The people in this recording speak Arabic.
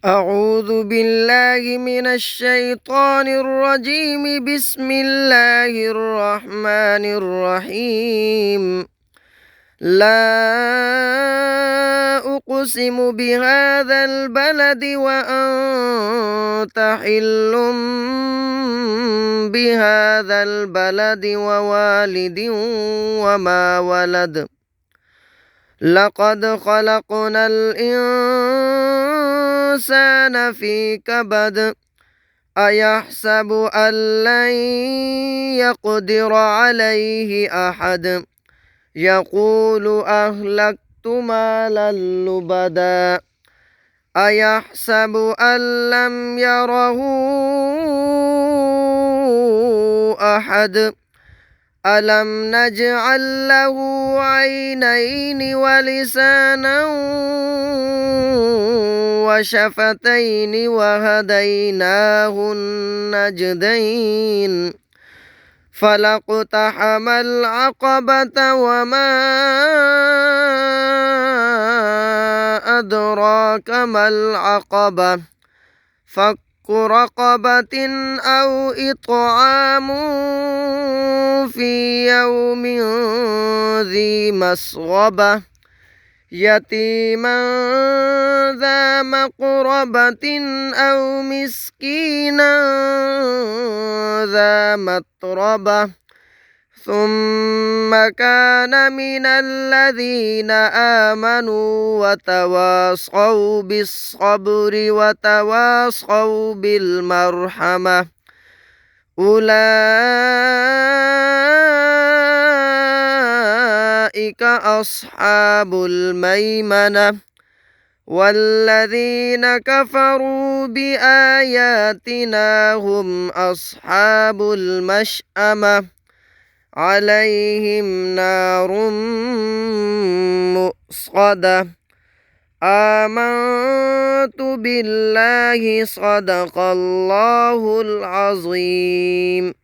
أعوذ بالله من الشيطان الرجيم. بسم الله الرحمن الرحيم. لا أقسم بهذا البلد وأنت حل بهذا البلد ووالد وما ولد. لقد خلقنا الإنسان في كبد. أيحسب أن لن يقدر عليه أحد. يقول أهلكت مالا لبدا. أيحسب أن لم يره أحد. ألم نجعل له عينين ولسانا وشفتين وهديناه النجدين. فلاقتحم العقبة وما أدراك ما العقبة. فك رقبة أو إطعام في يوم ذي مسغبة. يتيما ذا مقربة أو مسكينا ذا متربة. ثم كان من الذين آمنوا وتواصوا بالصبر وتواصوا بالمرحمة. أولئك أصحاب الميمنة. والذين كفروا بآياتنا هم أصحاب المشأمة. عليهم نار مؤصدة. آمنت بالله. صدق الله العظيم.